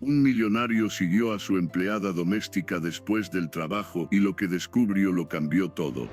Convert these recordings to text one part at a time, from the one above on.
Un millonario siguió a su empleada doméstica después del trabajo y lo que descubrió lo cambió todo.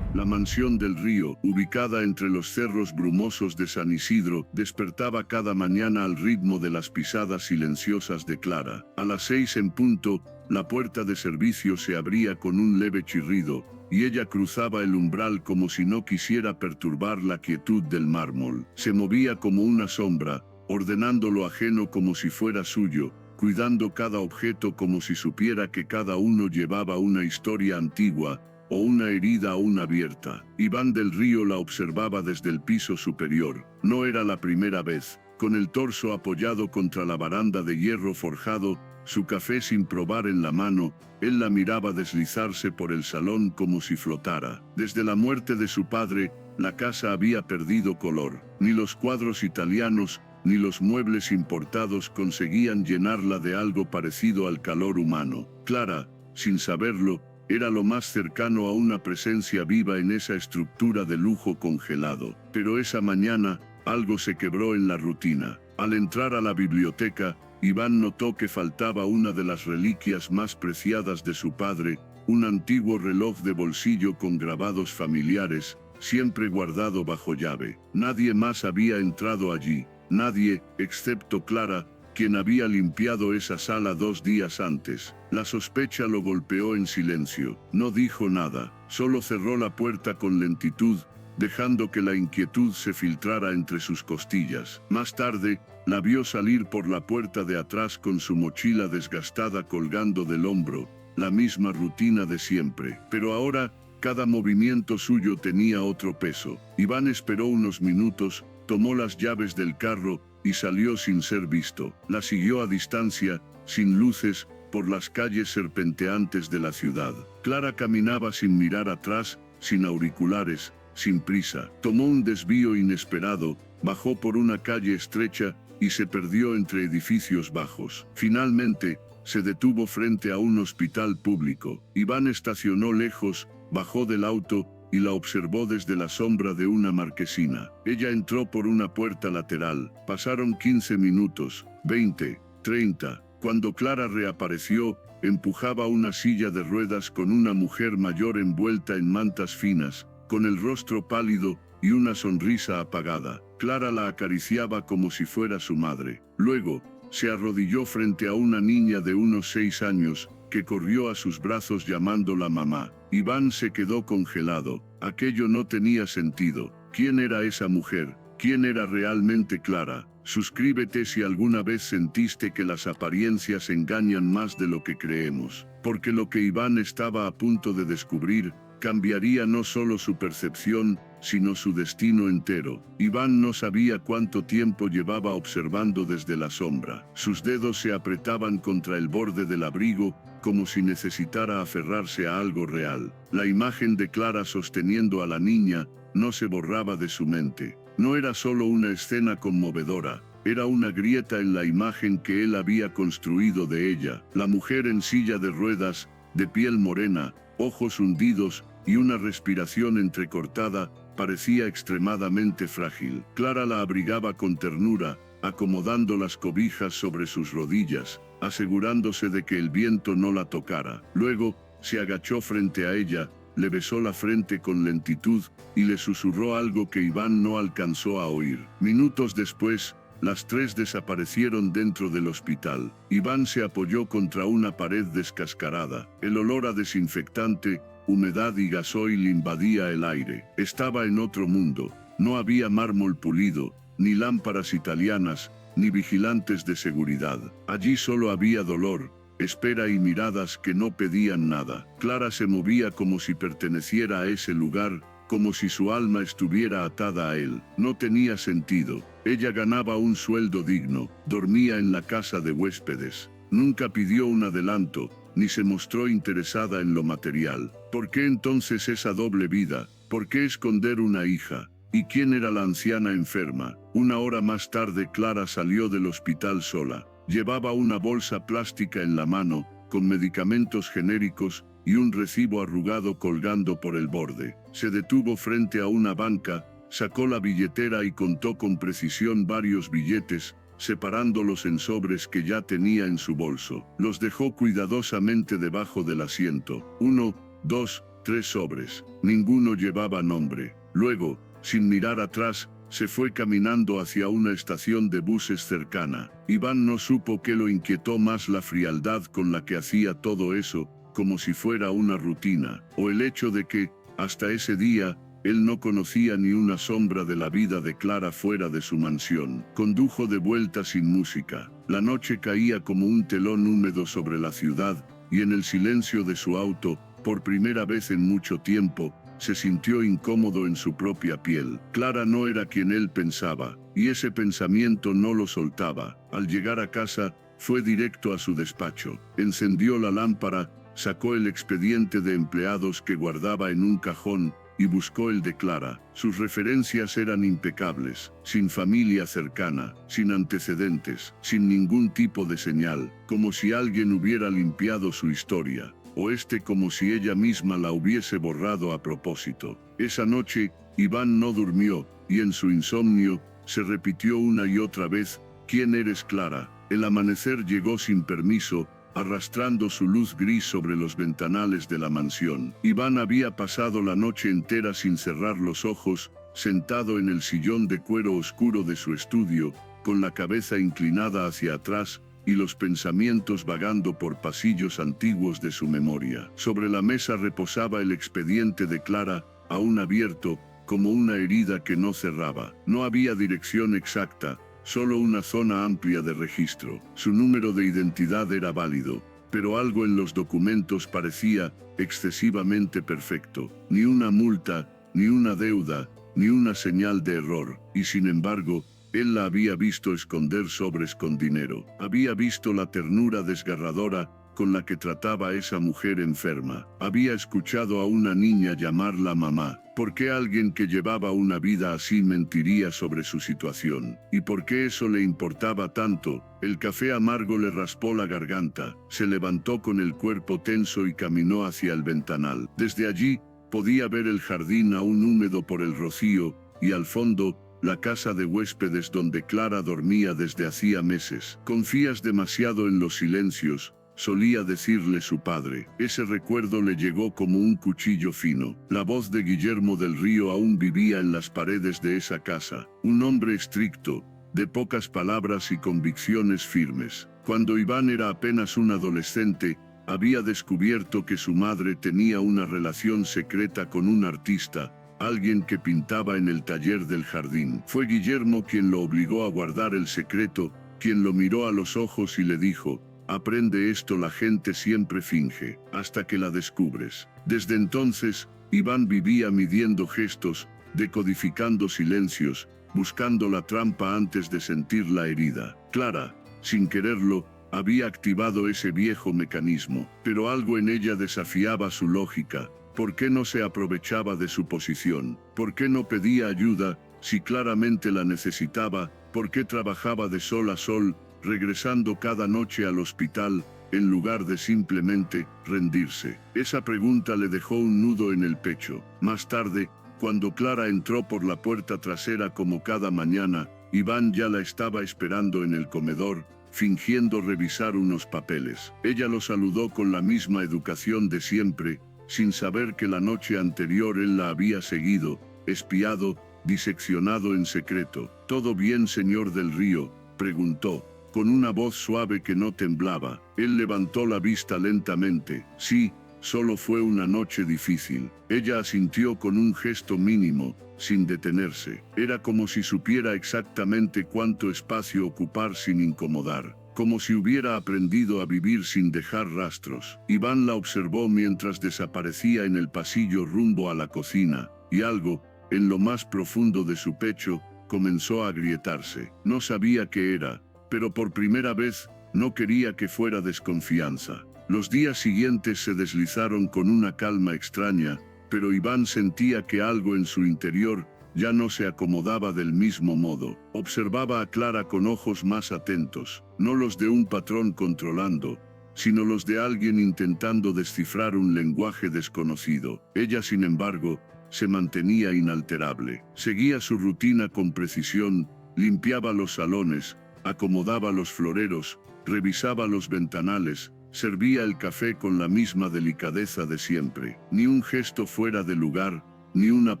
La mansión del río, ubicada entre los cerros brumosos de San Isidro, despertaba cada mañana al ritmo de las pisadas silenciosas de Clara. A las 6 en punto, la puerta de servicio se abría con un leve chirrido, y ella cruzaba el umbral como si no quisiera perturbar la quietud del mármol. Se movía como una sombra, ordenando lo ajeno como si fuera suyo, cuidando cada objeto como si supiera que cada uno llevaba una historia antigua, o una herida aún abierta. Iván del Río la observaba desde el piso superior. No era la primera vez. Con el torso apoyado contra la baranda de hierro forjado, su café sin probar en la mano, él la miraba deslizarse por el salón como si flotara. Desde la muerte de su padre, la casa había perdido color. Ni los cuadros italianos, ni los muebles importados conseguían llenarla de algo parecido al calor humano. Clara, sin saberlo, era lo más cercano a una presencia viva en esa estructura de lujo congelado. Pero esa mañana, algo se quebró en la rutina. Al entrar a la biblioteca, Iván notó que faltaba una de las reliquias más preciadas de su padre, un antiguo reloj de bolsillo con grabados familiares, siempre guardado bajo llave. Nadie más había entrado allí, nadie, excepto Clara, quien había limpiado esa sala 2 días antes. La sospecha lo golpeó en silencio. No dijo nada, solo cerró la puerta con lentitud, dejando que la inquietud se filtrara entre sus costillas. Más tarde, la vio salir por la puerta de atrás con su mochila desgastada colgando del hombro, la misma rutina de siempre. Pero ahora, cada movimiento suyo tenía otro peso. Iván esperó unos minutos, tomó las llaves del carro, y salió sin ser visto. La siguió a distancia, sin luces, por las calles serpenteantes de la ciudad. Clara caminaba sin mirar atrás, sin auriculares, sin prisa. Tomó un desvío inesperado, bajó por una calle estrecha, y se perdió entre edificios bajos. Finalmente, se detuvo frente a un hospital público. Iván estacionó lejos, bajó del auto, y la observó desde la sombra de una marquesina. Ella entró por una puerta lateral. Pasaron 15 minutos, 20, 30. Cuando Clara reapareció, empujaba una silla de ruedas con una mujer mayor envuelta en mantas finas, con el rostro pálido y una sonrisa apagada. Clara la acariciaba como si fuera su madre. Luego, se arrodilló frente a una niña de unos 6 años, que corrió a sus brazos llamándola mamá. Iván se quedó congelado. Aquello no tenía sentido. ¿Quién era esa mujer? ¿Quién era realmente Clara? Suscríbete si alguna vez sentiste que las apariencias engañan más de lo que creemos. Porque lo que Iván estaba a punto de descubrir, cambiaría no solo su percepción, sino su destino entero. Iván no sabía cuánto tiempo llevaba observando desde la sombra. Sus dedos se apretaban contra el borde del abrigo, como si necesitara aferrarse a algo real. La imagen de Clara sosteniendo a la niña no se borraba de su mente. No era solo una escena conmovedora, era una grieta en la imagen que él había construido de ella. La mujer en silla de ruedas, de piel morena, ojos hundidos y una respiración entrecortada, parecía extremadamente frágil. Clara la abrigaba con ternura, acomodando las cobijas sobre sus rodillas, asegurándose de que el viento no la tocara. Luego, se agachó frente a ella, le besó la frente con lentitud, y le susurró algo que Iván no alcanzó a oír. Minutos después, las 3 desaparecieron dentro del hospital. Iván se apoyó contra una pared descascarada. El olor a desinfectante, humedad y gasoil invadía el aire. Estaba en otro mundo. No había mármol pulido, ni lámparas italianas, ni vigilantes de seguridad. Allí solo había dolor, espera y miradas que no pedían nada. Clara se movía como si perteneciera a ese lugar, como si su alma estuviera atada a él. No tenía sentido. Ella ganaba un sueldo digno, dormía en la casa de huéspedes. Nunca pidió un adelanto, ni se mostró interesada en lo material. ¿Por qué entonces esa doble vida? ¿Por qué esconder una hija? ¿Y quién era la anciana enferma? Una hora más tarde Clara salió del hospital sola. Llevaba una bolsa plástica en la mano, con medicamentos genéricos, y un recibo arrugado colgando por el borde. Se detuvo frente a una banca, sacó la billetera y contó con precisión varios billetes, separándolos en sobres que ya tenía en su bolso. Los dejó cuidadosamente debajo del asiento. 1, 2, 3 sobres. Ninguno llevaba nombre. Luego, sin mirar atrás, se fue caminando hacia una estación de buses cercana. Iván no supo qué lo inquietó más, la frialdad con la que hacía todo eso, como si fuera una rutina, o el hecho de que, hasta ese día, él no conocía ni una sombra de la vida de Clara fuera de su mansión. Condujo de vuelta sin música. La noche caía como un telón húmedo sobre la ciudad, y en el silencio de su auto, por primera vez en mucho tiempo, se sintió incómodo en su propia piel. Clara no era quien él pensaba, y ese pensamiento no lo soltaba. Al llegar a casa, fue directo a su despacho. Encendió la lámpara, sacó el expediente de empleados que guardaba en un cajón, y buscó el de Clara. Sus referencias eran impecables, sin familia cercana, sin antecedentes, sin ningún tipo de señal, como si alguien hubiera limpiado su historia, o como si ella misma la hubiese borrado a propósito. Esa noche, Iván no durmió, y en su insomnio, se repitió una y otra vez: ¿quién eres, Clara? El amanecer llegó sin permiso, arrastrando su luz gris sobre los ventanales de la mansión. Iván había pasado la noche entera sin cerrar los ojos, sentado en el sillón de cuero oscuro de su estudio, con la cabeza inclinada hacia atrás, y los pensamientos vagando por pasillos antiguos de su memoria. Sobre la mesa reposaba el expediente de Clara, aún abierto, como una herida que no cerraba. No había dirección exacta, solo una zona amplia de registro. Su número de identidad era válido, pero algo en los documentos parecía excesivamente perfecto. Ni una multa, ni una deuda, ni una señal de error, y sin embargo, él la había visto esconder sobres con dinero. Había visto la ternura desgarradora con la que trataba a esa mujer enferma. Había escuchado a una niña llamarla mamá. ¿Por qué alguien que llevaba una vida así mentiría sobre su situación? ¿Y por qué eso le importaba tanto? El café amargo le raspó la garganta. Se levantó con el cuerpo tenso y caminó hacia el ventanal. Desde allí, podía ver el jardín aún húmedo por el rocío, y al fondo, la casa de huéspedes donde Clara dormía desde hacía meses. «Confías demasiado en los silencios», solía decirle su padre. Ese recuerdo le llegó como un cuchillo fino. La voz de Guillermo del Río aún vivía en las paredes de esa casa. Un hombre estricto, de pocas palabras y convicciones firmes. Cuando Iván era apenas un adolescente, había descubierto que su madre tenía una relación secreta con un artista, alguien que pintaba en el taller del jardín. Fue Guillermo quien lo obligó a guardar el secreto, quien lo miró a los ojos y le dijo: «Aprende esto, la gente siempre finge, hasta que la descubres». Desde entonces, Iván vivía midiendo gestos, decodificando silencios, buscando la trampa antes de sentir la herida. Clara, sin quererlo, había activado ese viejo mecanismo, pero algo en ella desafiaba su lógica. ¿Por qué no se aprovechaba de su posición? ¿Por qué no pedía ayuda, si claramente la necesitaba? ¿Por qué trabajaba de sol a sol, regresando cada noche al hospital, en lugar de simplemente rendirse? Esa pregunta le dejó un nudo en el pecho. Más tarde, cuando Clara entró por la puerta trasera como cada mañana, Iván ya la estaba esperando en el comedor, fingiendo revisar unos papeles. Ella lo saludó con la misma educación de siempre, sin saber que la noche anterior él la había seguido, espiado, diseccionado en secreto. «¿Todo bien, señor del Río?», preguntó, con una voz suave que no temblaba. Él levantó la vista lentamente. «Sí, solo fue una noche difícil». Ella asintió con un gesto mínimo, sin detenerse. Era como si supiera exactamente cuánto espacio ocupar sin incomodar, como si hubiera aprendido a vivir sin dejar rastros. Iván la observó mientras desaparecía en el pasillo rumbo a la cocina, y algo, en lo más profundo de su pecho, comenzó a agrietarse. No sabía qué era, pero por primera vez, no quería que fuera desconfianza. Los días siguientes se deslizaron con una calma extraña, pero Iván sentía que algo en su interior ya no se acomodaba del mismo modo. Observaba a Clara con ojos más atentos, no los de un patrón controlando, sino los de alguien intentando descifrar un lenguaje desconocido. Ella, sin embargo, se mantenía inalterable. Seguía su rutina con precisión, limpiaba los salones, acomodaba los floreros, revisaba los ventanales, servía el café con la misma delicadeza de siempre. Ni un gesto fuera de lugar, ni una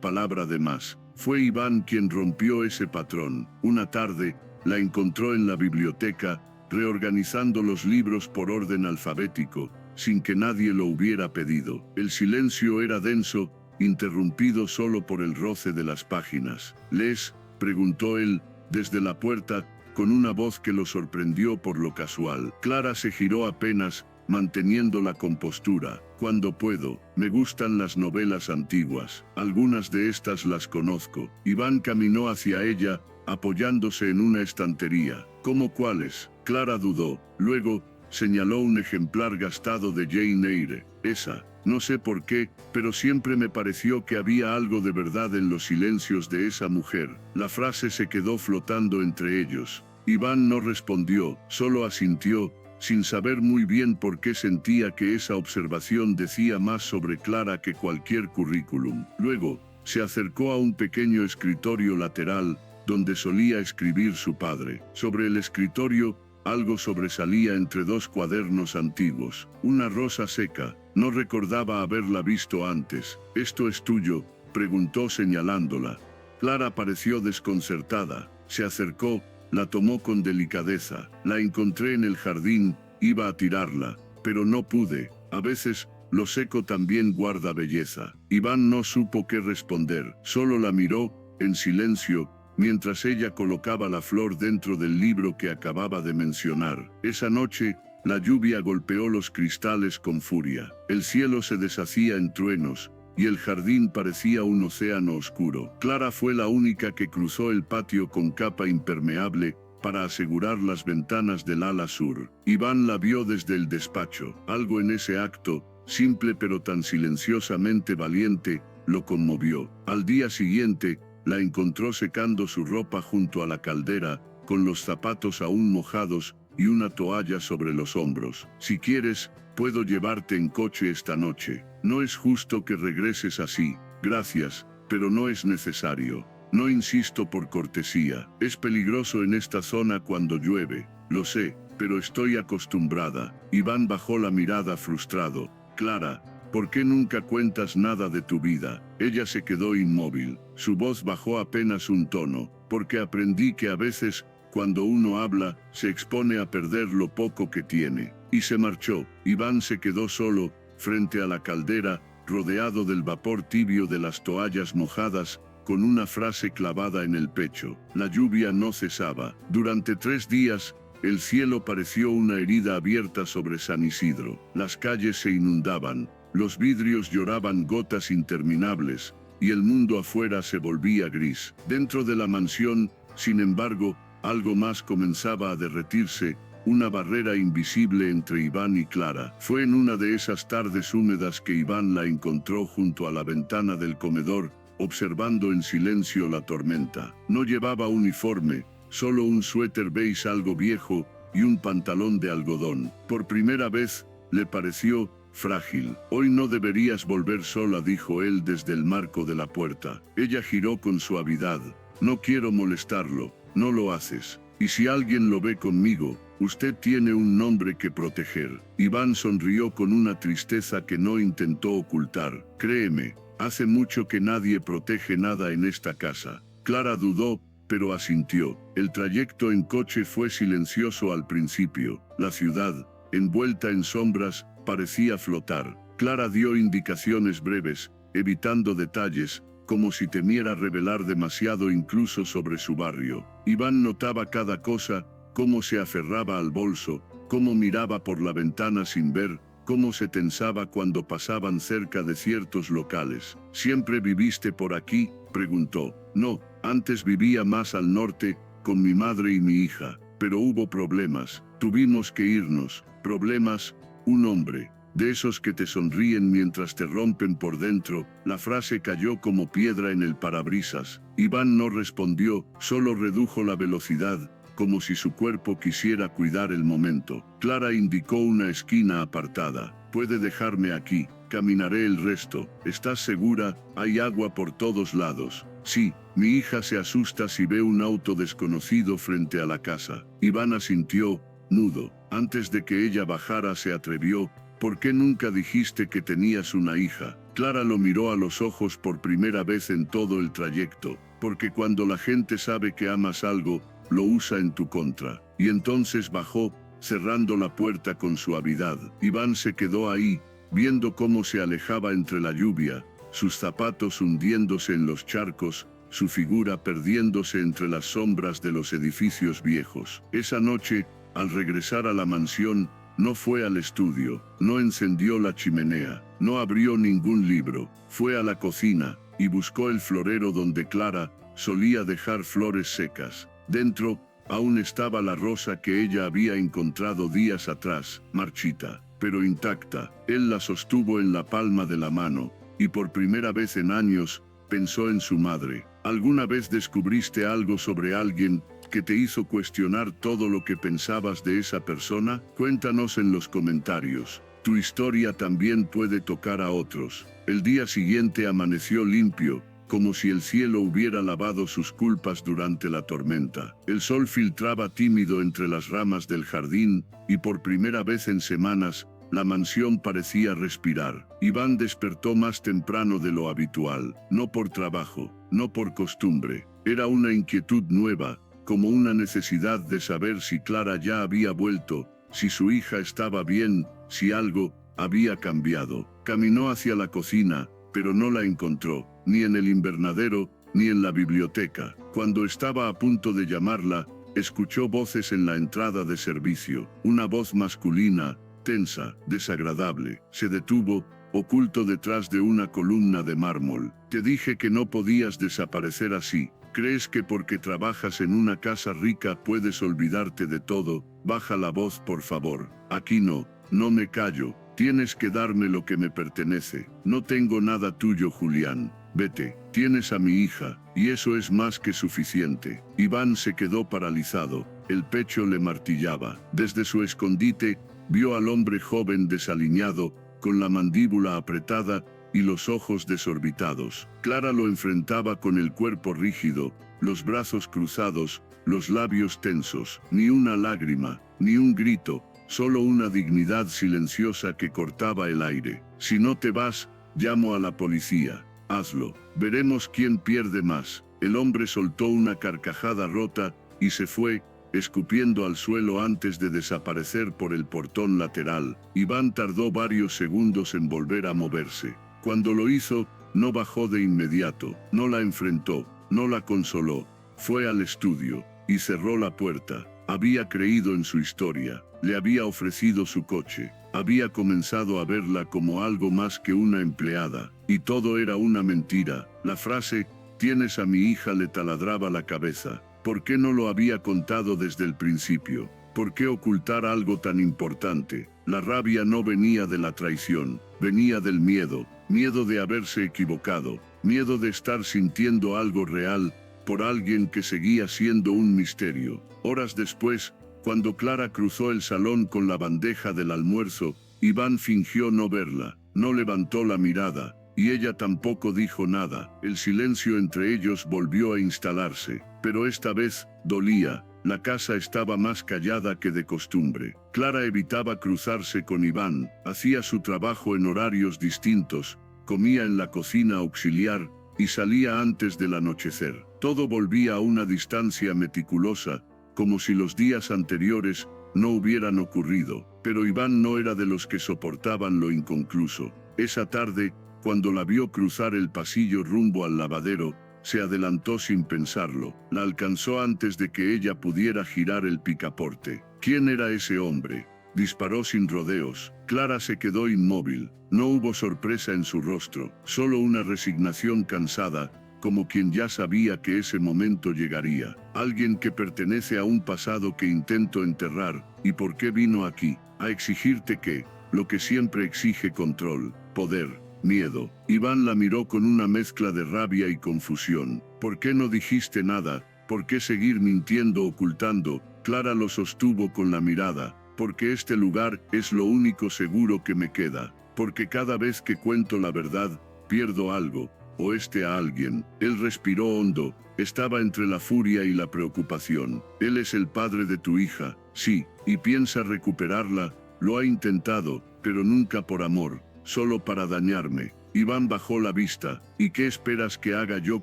palabra de más. Fue Iván quien rompió ese patrón. Una tarde, la encontró en la biblioteca, reorganizando los libros por orden alfabético, sin que nadie lo hubiera pedido. El silencio era denso, interrumpido solo por el roce de las páginas. «¿Lees?», preguntó él, desde la puerta, con una voz que lo sorprendió por lo casual. Clara se giró apenas, manteniendo la compostura. «Cuando puedo, me gustan las novelas antiguas. Algunas de estas las conozco». Iván caminó hacia ella, apoyándose en una estantería. «¿Cómo cuáles?». Clara dudó. Luego, señaló un ejemplar gastado de Jane Eyre. «Esa». No sé por qué, pero siempre me pareció que había algo de verdad en los silencios de esa mujer. La frase se quedó flotando entre ellos. Iván no respondió, solo asintió, sin saber muy bien por qué sentía que esa observación decía más sobre Clara que cualquier currículum. Luego, se acercó a un pequeño escritorio lateral, donde solía escribir su padre. Sobre el escritorio, algo sobresalía entre dos cuadernos antiguos. Una rosa seca. No recordaba haberla visto antes. «¿Esto es tuyo?», preguntó señalándola. Clara pareció desconcertada. Se acercó, la tomó con delicadeza. «La encontré en el jardín, iba a tirarla, pero no pude. A veces, lo seco también guarda belleza». Iván no supo qué responder. Solo la miró, en silencio, mientras ella colocaba la flor dentro del libro que acababa de mencionar. Esa noche, la lluvia golpeó los cristales con furia. El cielo se deshacía en truenos, y el jardín parecía un océano oscuro. Clara fue la única que cruzó el patio con capa impermeable, para asegurar las ventanas del ala sur. Iván la vio desde el despacho. Algo en ese acto, simple pero tan silenciosamente valiente, lo conmovió. Al día siguiente, la encontró secando su ropa junto a la caldera, con los zapatos aún mojados, y una toalla sobre los hombros. «Si quieres, puedo llevarte en coche esta noche. No es justo que regreses así». «Gracias, pero no es necesario. No insisto por cortesía. Es peligroso en esta zona cuando llueve». «Lo sé, pero estoy acostumbrada». Iván bajó la mirada frustrado. «Clara, ¿por qué nunca cuentas nada de tu vida?». Ella se quedó inmóvil. Su voz bajó apenas un tono. «Porque aprendí que a veces, cuando uno habla, se expone a perder lo poco que tiene». Y se marchó. Iván se quedó solo, frente a la caldera, rodeado del vapor tibio de las toallas mojadas, con una frase clavada en el pecho. La lluvia no cesaba. Durante 3 días, el cielo pareció una herida abierta sobre San Isidro. Las calles se inundaban, los vidrios lloraban gotas interminables, y el mundo afuera se volvía gris. Dentro de la mansión, sin embargo, algo más comenzaba a derretirse, una barrera invisible entre Iván y Clara. Fue en una de esas tardes húmedas que Iván la encontró junto a la ventana del comedor, observando en silencio la tormenta. No llevaba uniforme, solo un suéter beige algo viejo y un pantalón de algodón. Por primera vez, le pareció frágil. «Hoy no deberías volver sola», dijo él desde el marco de la puerta. Ella giró con suavidad. «No quiero molestarlo». «No lo haces. Y si alguien lo ve conmigo, usted tiene un nombre que proteger». Iván sonrió con una tristeza que no intentó ocultar. «Créeme, hace mucho que nadie protege nada en esta casa». Clara dudó, pero asintió. El trayecto en coche fue silencioso al principio. La ciudad, envuelta en sombras, parecía flotar. Clara dio indicaciones breves, evitando detalles, como si temiera revelar demasiado incluso sobre su barrio. Iván notaba cada cosa, cómo se aferraba al bolso, cómo miraba por la ventana sin ver, cómo se tensaba cuando pasaban cerca de ciertos locales. «¿Siempre viviste por aquí?», preguntó. «No, antes vivía más al norte, con mi madre y mi hija, pero hubo problemas, tuvimos que irnos». «¿Problemas?». «Un hombre, de esos que te sonríen mientras te rompen por dentro». La frase cayó como piedra en el parabrisas. Iván no respondió, solo redujo la velocidad, como si su cuerpo quisiera cuidar el momento. Clara indicó una esquina apartada. «Puede dejarme aquí». Caminaré el resto. ¿Estás segura? Hay agua por todos lados. Sí, mi hija se asusta si ve un auto desconocido frente a la casa. Iván asintió, mudo. Antes de que ella bajara se atrevió. ¿Por qué nunca dijiste que tenías una hija? Clara lo miró a los ojos por primera vez en todo el trayecto. Porque cuando la gente sabe que amas algo, lo usa en tu contra. Y entonces bajó, cerrando la puerta con suavidad. Iván se quedó ahí, viendo cómo se alejaba entre la lluvia, sus zapatos hundiéndose en los charcos, su figura perdiéndose entre las sombras de los edificios viejos. Esa noche, al regresar a la mansión, no fue al estudio, no encendió la chimenea, no abrió ningún libro, fue a la cocina y buscó el florero donde Clara solía dejar flores secas. Dentro, aún estaba la rosa que ella había encontrado días atrás, marchita, pero intacta. Él la sostuvo en la palma de la mano, y por primera vez en años, pensó en su madre. ¿Alguna vez descubriste algo sobre alguien que te hizo cuestionar todo lo que pensabas de esa persona? Cuéntanos en los comentarios. Tu historia también puede tocar a otros. El día siguiente amaneció limpio, como si el cielo hubiera lavado sus culpas durante la tormenta. El sol filtraba tímido entre las ramas del jardín, y por primera vez en semanas, la mansión parecía respirar. Iván despertó más temprano de lo habitual, no por trabajo, no por costumbre. Era una inquietud nueva, como una necesidad de saber si Clara ya había vuelto, si su hija estaba bien, si algo había cambiado. Caminó hacia la cocina, pero no la encontró, ni en el invernadero, ni en la biblioteca. Cuando estaba a punto de llamarla, escuchó voces en la entrada de servicio. Una voz masculina, tensa, desagradable. Se detuvo, oculto detrás de una columna de mármol. Te dije que no podías desaparecer así. ¿Crees que porque trabajas en una casa rica puedes olvidarte de todo? Baja la voz, por favor. Aquí no me callo. Tienes que darme lo que me pertenece. No tengo nada tuyo, Julián. Vete. Tienes a mi hija, y eso es más que suficiente. Iván se quedó paralizado. El pecho le martillaba. Desde su escondite, vio al hombre joven desaliñado, con la mandíbula apretada y los ojos desorbitados. Clara lo enfrentaba con el cuerpo rígido, los brazos cruzados, los labios tensos. Ni una lágrima, ni un grito, solo una dignidad silenciosa que cortaba el aire. Si no te vas, llamo a la policía. Hazlo. Veremos quién pierde más. El hombre soltó una carcajada rota y se fue, escupiendo al suelo antes de desaparecer por el portón lateral. Iván tardó varios segundos en volver a moverse. Cuando lo hizo, no bajó de inmediato, no la enfrentó, no la consoló. Fue al estudio y cerró la puerta. Había creído en su historia, le había ofrecido su coche, había comenzado a verla como algo más que una empleada, y todo era una mentira. La frase, "tienes a mi hija", le taladraba la cabeza. ¿Por qué no lo había contado desde el principio? ¿Por qué ocultar algo tan importante? La rabia no venía de la traición, venía del miedo, miedo de haberse equivocado, miedo de estar sintiendo algo real, por alguien que seguía siendo un misterio. Horas después, cuando Clara cruzó el salón con la bandeja del almuerzo, Iván fingió no verla, no levantó la mirada, y ella tampoco dijo nada. El silencio entre ellos volvió a instalarse, pero esta vez dolía. La casa estaba más callada que de costumbre. Clara evitaba cruzarse con Iván, hacía su trabajo en horarios distintos, comía en la cocina auxiliar y salía antes del anochecer. Todo volvía a una distancia meticulosa, como si los días anteriores no hubieran ocurrido. Pero Iván no era de los que soportaban lo inconcluso. Esa tarde, cuando la vio cruzar el pasillo rumbo al lavadero, se adelantó sin pensarlo. La alcanzó antes de que ella pudiera girar el picaporte. ¿Quién era ese hombre? Disparó sin rodeos. Clara se quedó inmóvil. No hubo sorpresa en su rostro, solo una resignación cansada, como quien ya sabía que ese momento llegaría. Alguien que pertenece a un pasado que intento enterrar. ¿Y por qué vino aquí? A exigirte qué, lo que siempre exige: control, poder, miedo. Iván la miró con una mezcla de rabia y confusión. ¿Por qué no dijiste nada? ¿Por qué seguir mintiendo, ocultando? Clara lo sostuvo con la mirada. Porque este lugar es lo único seguro que me queda. porque cada vez que cuento la verdad, pierdo algo, o a alguien. Él respiró hondo, estaba entre la furia y la preocupación. Él es el padre de tu hija, sí, y piensa recuperarla, lo ha intentado, pero nunca por amor, solo para dañarme. Iván bajó la vista. ¿Y qué esperas que haga yo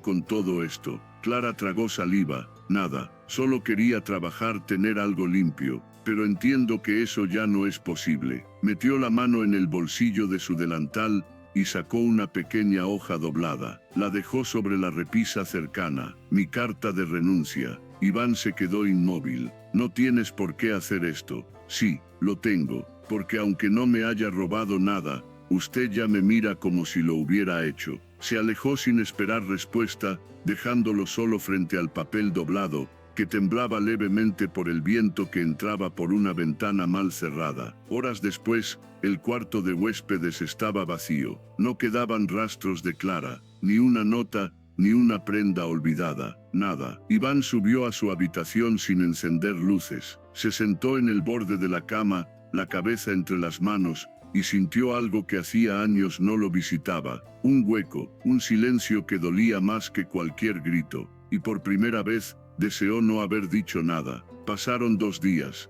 con todo esto? Clara tragó saliva. Nada, solo quería trabajar, tener algo limpio, pero entiendo que eso ya no es posible. Metió la mano en el bolsillo de su delantal y sacó una pequeña hoja doblada. La dejó sobre la repisa cercana. Mi carta de renuncia. Iván se quedó inmóvil. No tienes por qué hacer esto. Sí, lo tengo, porque aunque no me haya robado nada, usted ya me mira como si lo hubiera hecho. Se alejó sin esperar respuesta, dejándolo solo frente al papel doblado, que temblaba levemente por el viento que entraba por una ventana mal cerrada. Horas después, el cuarto de huéspedes estaba vacío. No quedaban rastros de Clara, ni una nota, ni una prenda olvidada, nada. Iván subió a su habitación sin encender luces. Se sentó en el borde de la cama, la cabeza entre las manos, y sintió algo que hacía años no lo visitaba, un hueco, un silencio que dolía más que cualquier grito, y por primera vez, deseó no haber dicho nada. Pasaron 2 días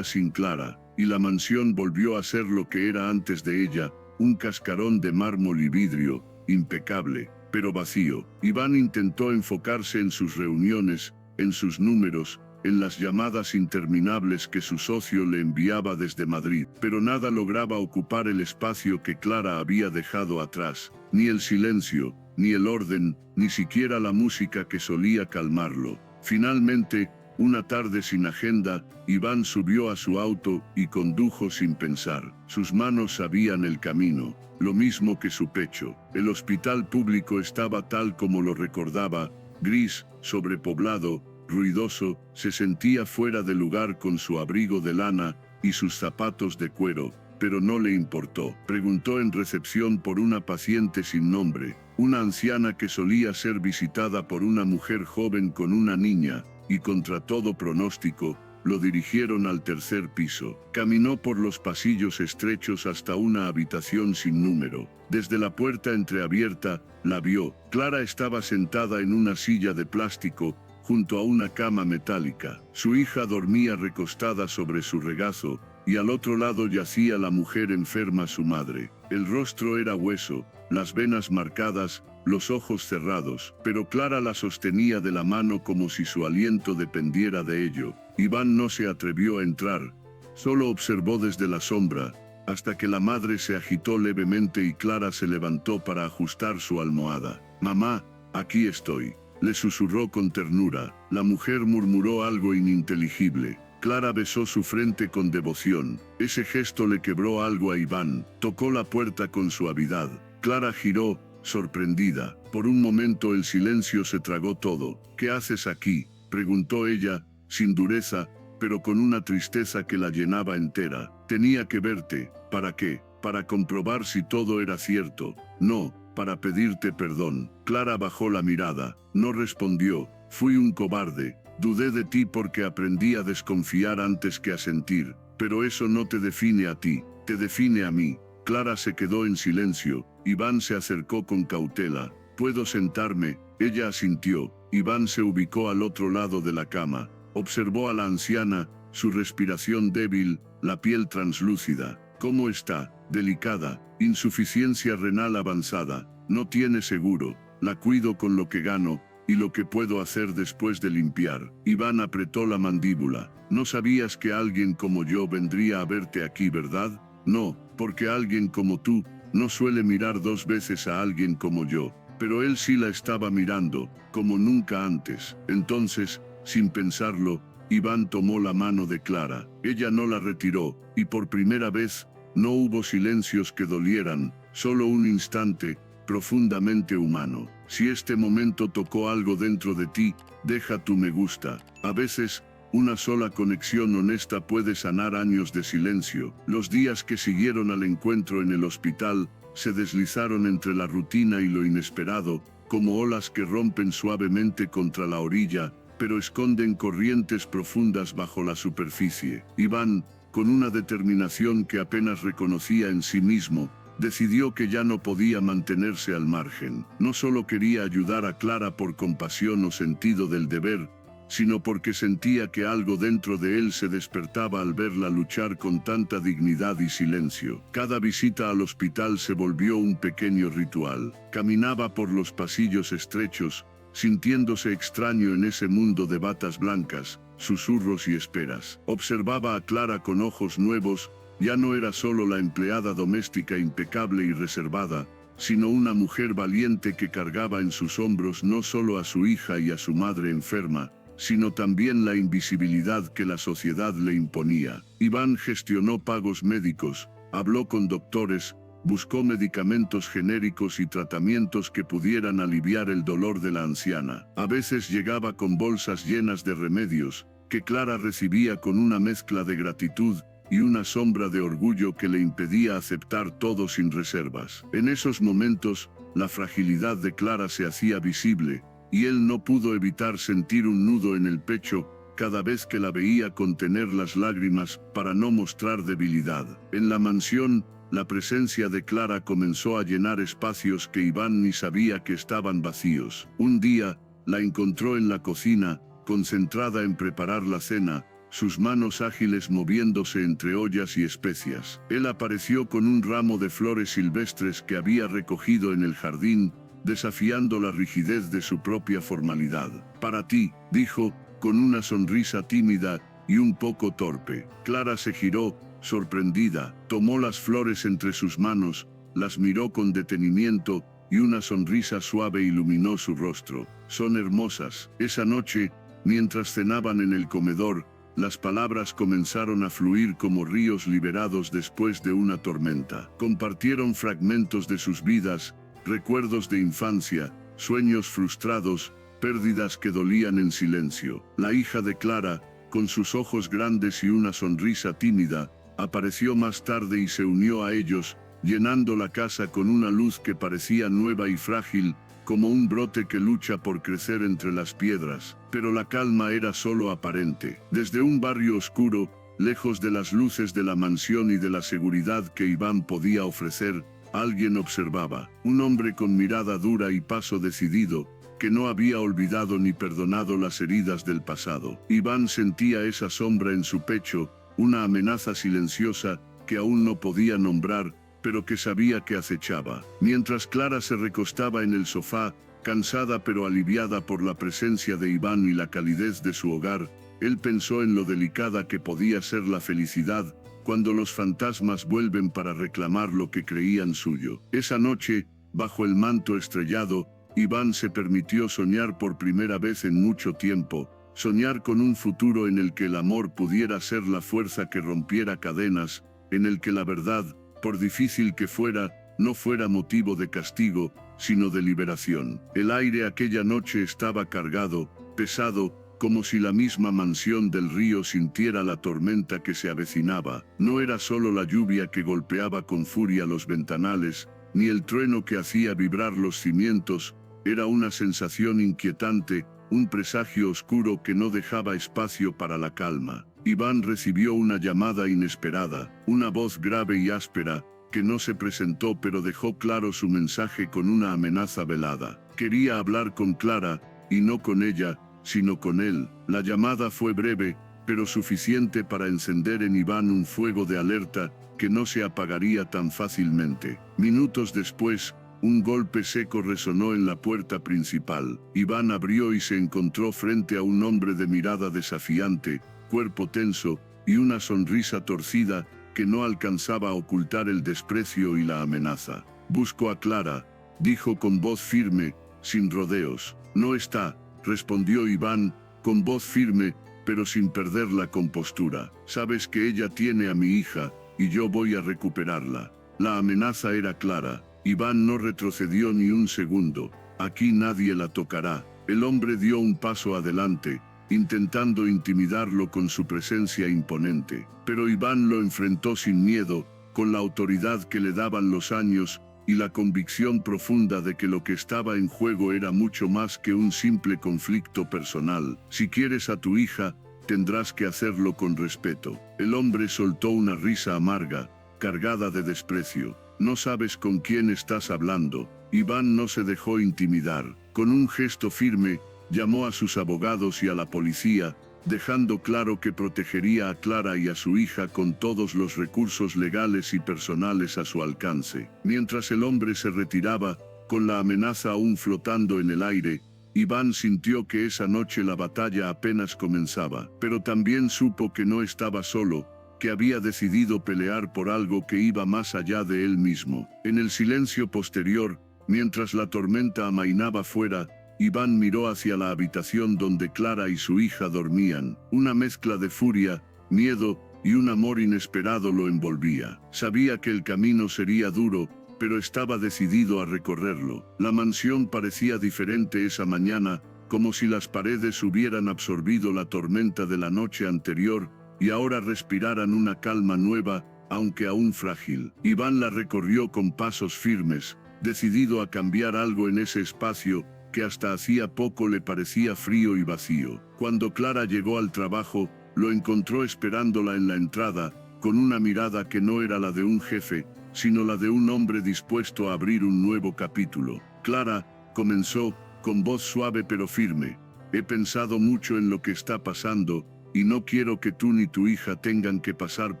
sin Clara, y la mansión volvió a ser lo que era antes de ella, un cascarón de mármol y vidrio, impecable, pero vacío. Iván intentó enfocarse en sus reuniones, en sus números, en las llamadas interminables que su socio le enviaba desde Madrid, pero nada lograba ocupar el espacio que Clara había dejado atrás, ni el silencio, ni el orden, ni siquiera la música que solía calmarlo. Finalmente, una tarde sin agenda, Iván subió a su auto y condujo sin pensar. Sus manos sabían el camino, lo mismo que su pecho. El hospital público estaba tal como lo recordaba, gris, sobrepoblado, ruidoso. Se sentía fuera de lugar con su abrigo de lana y sus zapatos de cuero, pero no le importó. Preguntó en recepción por una paciente sin nombre, una anciana que solía ser visitada por una mujer joven con una niña, y contra todo pronóstico, lo dirigieron al 3er piso. Caminó por los pasillos estrechos hasta una habitación sin número. Desde la puerta entreabierta, la vio. Clara estaba sentada en una silla de plástico, junto a una cama metálica. Su hija dormía recostada sobre su regazo, y al otro lado yacía la mujer enferma, su madre. El rostro era hueso, las venas marcadas, los ojos cerrados, pero Clara la sostenía de la mano como si su aliento dependiera de ello. Iván no se atrevió a entrar, solo observó desde la sombra, hasta que la madre se agitó levemente y Clara se levantó para ajustar su almohada. «Mamá, aquí estoy», le susurró con ternura. La mujer murmuró algo ininteligible. Clara besó su frente con devoción. Ese gesto le quebró algo a Iván. Tocó la puerta con suavidad. Clara giró, sorprendida. Por un momento el silencio se tragó todo. «¿Qué haces aquí?», preguntó ella, sin dureza, pero con una tristeza que la llenaba entera. «Tenía que verte». «¿Para qué?». «Para comprobar si todo era cierto». «No, para pedirte perdón». Clara bajó la mirada. No respondió. «Fui un cobarde. Dudé de ti porque aprendí a desconfiar antes que a sentir. Pero eso no te define a ti, te define a mí». Clara se quedó en silencio. Iván se acercó con cautela. «¿Puedo sentarme?». Ella asintió. Iván se ubicó al otro lado de la cama. Observó a la anciana, su respiración débil, la piel translúcida. «¿Cómo está?». «Delicada, insuficiencia renal avanzada, no tiene seguro, la cuido con lo que gano, y lo que puedo hacer después de limpiar». Iván apretó la mandíbula. «No sabías que alguien como yo vendría a verte aquí, ¿verdad?». «No, porque alguien como tú no suele mirar 2 veces a alguien como yo». Pero él sí la estaba mirando, como nunca antes. Entonces, sin pensarlo, Iván tomó la mano de Clara. Ella no la retiró, y por primera vez, no hubo silencios que dolieran, solo un instante, profundamente humano. «Si este momento tocó algo dentro de ti, deja tu me gusta». A veces, una sola conexión honesta puede sanar años de silencio. Los días que siguieron al encuentro en el hospital, se deslizaron entre la rutina y lo inesperado, como olas que rompen suavemente contra la orilla, pero esconden corrientes profundas bajo la superficie. Iván, con una determinación que apenas reconocía en sí mismo, Decidió que ya no podía mantenerse al margen. No solo quería ayudar a Clara por compasión o sentido del deber, sino porque sentía que algo dentro de él se despertaba al verla luchar con tanta dignidad y silencio. Cada visita al hospital se volvió un pequeño ritual. Caminaba por los pasillos estrechos, sintiéndose extraño en ese mundo de batas blancas, susurros y esperas. Observaba a Clara con ojos nuevos. Ya no era solo la empleada doméstica impecable y reservada, sino una mujer valiente que cargaba en sus hombros no solo a su hija y a su madre enferma, sino también la invisibilidad que la sociedad le imponía. Iván gestionó pagos médicos, habló con doctores, buscó medicamentos genéricos y tratamientos que pudieran aliviar el dolor de la anciana. A veces llegaba con bolsas llenas de remedios, que Clara recibía con una mezcla de gratitud y una sombra de orgullo que le impedía aceptar todo sin reservas. En esos momentos, la fragilidad de Clara se hacía visible, y él no pudo evitar sentir un nudo en el pecho cada vez que la veía contener las lágrimas para no mostrar debilidad. En la mansión, la presencia de Clara comenzó a llenar espacios que Iván ni sabía que estaban vacíos. Un día, la encontró en la cocina, concentrada en preparar la cena, sus manos ágiles moviéndose entre ollas y especias. Él apareció con un ramo de flores silvestres que había recogido en el jardín, desafiando la rigidez de su propia formalidad. «Para ti», dijo, con una sonrisa tímida y un poco torpe. Clara se giró, sorprendida, tomó las flores entre sus manos, las miró con detenimiento, y una sonrisa suave iluminó su rostro. «Son hermosas». Esa noche, mientras cenaban en el comedor, las palabras comenzaron a fluir como ríos liberados después de una tormenta. Compartieron fragmentos de sus vidas, recuerdos de infancia, sueños frustrados, pérdidas que dolían en silencio. La hija de Clara, con sus ojos grandes y una sonrisa tímida, apareció más tarde y se unió a ellos, llenando la casa con una luz que parecía nueva y frágil, como un brote que lucha por crecer entre las piedras. Pero la calma era solo aparente. Desde un barrio oscuro, lejos de las luces de la mansión y de la seguridad que Iván podía ofrecer, alguien observaba. Un hombre con mirada dura y paso decidido, que no había olvidado ni perdonado las heridas del pasado. Iván sentía esa sombra en su pecho, una amenaza silenciosa, que aún no podía nombrar, pero que sabía que acechaba. Mientras Clara se recostaba en el sofá, cansada pero aliviada por la presencia de Iván y la calidez de su hogar, él pensó en lo delicada que podía ser la felicidad, cuando los fantasmas vuelven para reclamar lo que creían suyo. Esa noche, bajo el manto estrellado, Iván se permitió soñar por primera vez en mucho tiempo, soñar con un futuro en el que el amor pudiera ser la fuerza que rompiera cadenas, en el que la verdad, por difícil que fuera, no fuera motivo de castigo, sino de liberación. El aire aquella noche estaba cargado, pesado, como si la misma mansión del río sintiera la tormenta que se avecinaba. No era solo la lluvia que golpeaba con furia los ventanales, ni el trueno que hacía vibrar los cimientos, era una sensación inquietante, un presagio oscuro que no dejaba espacio para la calma. Iván recibió una llamada inesperada, una voz grave y áspera, que no se presentó pero dejó claro su mensaje con una amenaza velada. Quería hablar con Clara, y no con ella, sino con él. La llamada fue breve, pero suficiente para encender en Iván un fuego de alerta, que no se apagaría tan fácilmente. Minutos después, un golpe seco resonó en la puerta principal. Iván abrió y se encontró frente a un hombre de mirada desafiante, cuerpo tenso, y una sonrisa torcida, que no alcanzaba a ocultar el desprecio y la amenaza. «Busco a Clara», dijo con voz firme, sin rodeos. «No está», respondió Iván, con voz firme, pero sin perder la compostura. «Sabes que ella tiene a mi hija, y yo voy a recuperarla». La amenaza era clara. Iván no retrocedió ni un segundo. «Aquí nadie la tocará». El hombre dio un paso adelante, intentando intimidarlo con su presencia imponente. Pero Iván lo enfrentó sin miedo, con la autoridad que le daban los años, y la convicción profunda de que lo que estaba en juego era mucho más que un simple conflicto personal. «Si quieres a tu hija, tendrás que hacerlo con respeto». El hombre soltó una risa amarga, cargada de desprecio. no sabes con quién estás hablando. Iván no se dejó intimidar. Con un gesto firme, llamó a sus abogados y a la policía, dejando claro que protegería a Clara y a su hija con todos los recursos legales y personales a su alcance. Mientras el hombre se retiraba, con la amenaza aún flotando en el aire, Iván sintió que esa noche la batalla apenas comenzaba, pero también supo que no estaba solo, que había decidido pelear por algo que iba más allá de él mismo. En el silencio posterior, mientras la tormenta amainaba fuera, Iván miró hacia la habitación donde Clara y su hija dormían. Una mezcla de furia, miedo y un amor inesperado lo envolvía. Sabía que el camino sería duro, pero estaba decidido a recorrerlo. La mansión parecía diferente esa mañana, como si las paredes hubieran absorbido la tormenta de la noche anterior y ahora respiraran una calma nueva, aunque aún frágil. Iván la recorrió con pasos firmes, decidido a cambiar algo en ese espacio que hasta hacía poco le parecía frío y vacío. Cuando Clara llegó al trabajo, lo encontró esperándola en la entrada, con una mirada que no era la de un jefe, sino la de un hombre dispuesto a abrir un nuevo capítulo. Clara, comenzó, con voz suave pero firme, he pensado mucho en lo que está pasando, y no quiero que tú ni tu hija tengan que pasar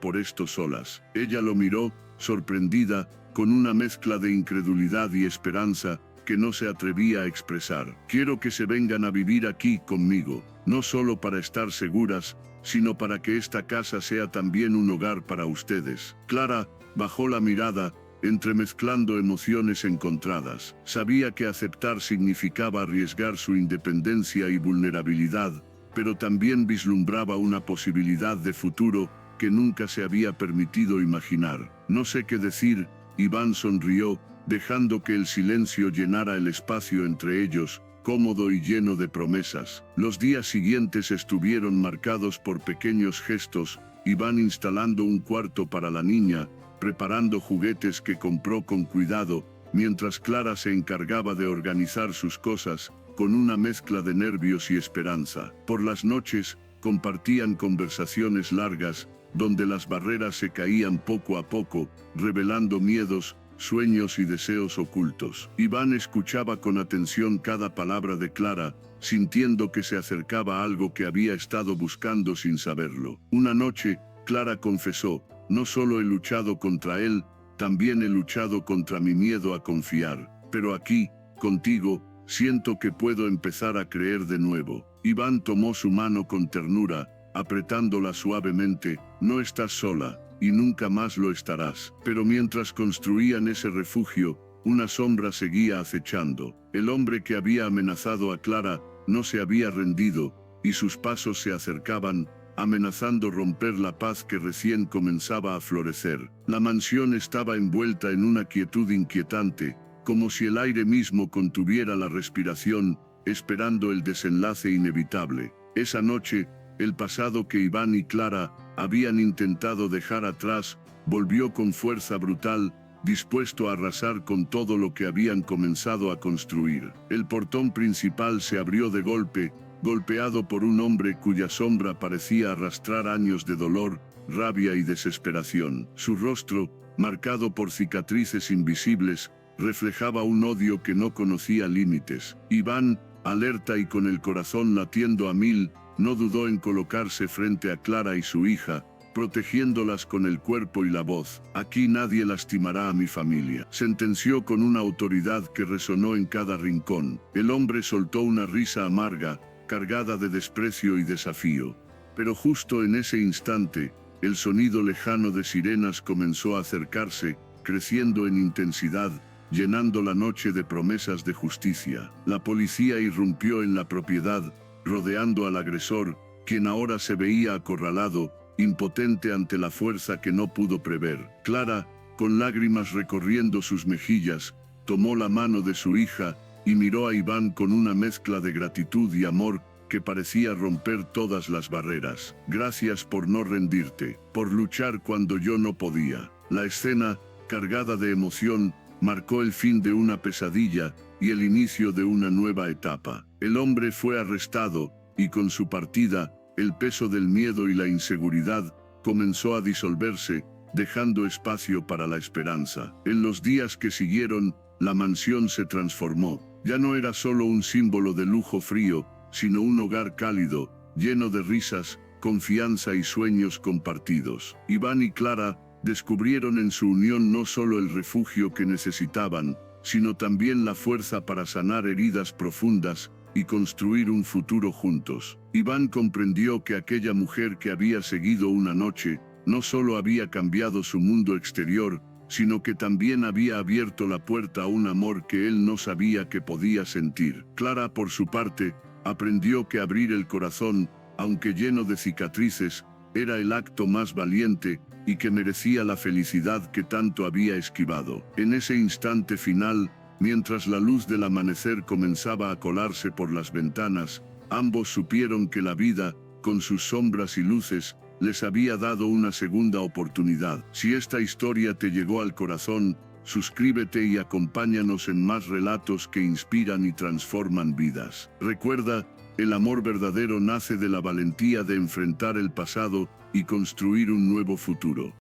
por esto solas. Ella lo miró, sorprendida, con una mezcla de incredulidad y esperanza, que no se atrevía a expresar. Quiero que se vengan a vivir aquí conmigo, no solo para estar seguras, sino para que esta casa sea también un hogar para ustedes. Clara bajó la mirada, entremezclando emociones encontradas. Sabía que aceptar significaba arriesgar su independencia y vulnerabilidad, pero también vislumbraba una posibilidad de futuro que nunca se había permitido imaginar. No sé qué decir, Iván sonrió, dejando que el silencio llenara el espacio entre ellos, cómodo y lleno de promesas. Los días siguientes estuvieron marcados por pequeños gestos, Iván instalando un cuarto para la niña, preparando juguetes que compró con cuidado, mientras Clara se encargaba de organizar sus cosas, con una mezcla de nervios y esperanza. Por las noches, compartían conversaciones largas, donde las barreras se caían poco a poco, revelando miedos, sueños y deseos ocultos. Iván escuchaba con atención cada palabra de Clara, sintiendo que se acercaba a algo que había estado buscando sin saberlo. Una noche, Clara confesó, no solo he luchado contra él, también he luchado contra mi miedo a confiar. Pero aquí, contigo, siento que puedo empezar a creer de nuevo. Iván tomó su mano con ternura, apretándola suavemente, no estás sola, y nunca más lo estarás. Pero mientras construían ese refugio, una sombra seguía acechando. El hombre que había amenazado a Clara no se había rendido, y sus pasos se acercaban, amenazando romper la paz que recién comenzaba a florecer. La mansión estaba envuelta en una quietud inquietante, como si el aire mismo contuviera la respiración, esperando el desenlace inevitable. Esa noche, el pasado que Iván y Clara habían intentado dejar atrás, volvió con fuerza brutal, dispuesto a arrasar con todo lo que habían comenzado a construir. El portón principal se abrió de golpe, golpeado por un hombre cuya sombra parecía arrastrar años de dolor, rabia y desesperación. Su rostro, marcado por cicatrices invisibles, reflejaba un odio que no conocía límites. Iván, alerta y con el corazón latiendo a mil, no dudó en colocarse frente a Clara y su hija, protegiéndolas con el cuerpo y la voz. Aquí nadie lastimará a mi familia, sentenció con una autoridad que resonó en cada rincón. El hombre soltó una risa amarga, cargada de desprecio y desafío. Pero justo en ese instante, el sonido lejano de sirenas comenzó a acercarse, creciendo en intensidad, llenando la noche de promesas de justicia. La policía irrumpió en la propiedad, rodeando al agresor, quien ahora se veía acorralado, impotente ante la fuerza que no pudo prever. Clara, con lágrimas recorriendo sus mejillas, tomó la mano de su hija y miró a Iván con una mezcla de gratitud y amor que parecía romper todas las barreras. Gracias por no rendirte, por luchar cuando yo no podía. La escena, cargada de emoción, marcó el fin de una pesadilla y el inicio de una nueva etapa. El hombre fue arrestado, y con su partida, el peso del miedo y la inseguridad comenzó a disolverse, dejando espacio para la esperanza. En los días que siguieron, la mansión se transformó. Ya no era solo un símbolo de lujo frío, sino un hogar cálido, lleno de risas, confianza y sueños compartidos. Iván y Clara descubrieron en su unión no solo el refugio que necesitaban, sino también la fuerza para sanar heridas profundas y construir un futuro juntos. Iván comprendió que aquella mujer que había seguido una noche, no solo había cambiado su mundo exterior, sino que también había abierto la puerta a un amor que él no sabía que podía sentir. Clara, por su parte, aprendió que abrir el corazón, aunque lleno de cicatrices, era el acto más valiente y que merecía la felicidad que tanto había esquivado. En ese instante final, mientras la luz del amanecer comenzaba a colarse por las ventanas, ambos supieron que la vida, con sus sombras y luces, les había dado una segunda oportunidad. Si esta historia te llegó al corazón, suscríbete y acompáñanos en más relatos que inspiran y transforman vidas. Recuerda, el amor verdadero nace de la valentía de enfrentar el pasado y construir un nuevo futuro.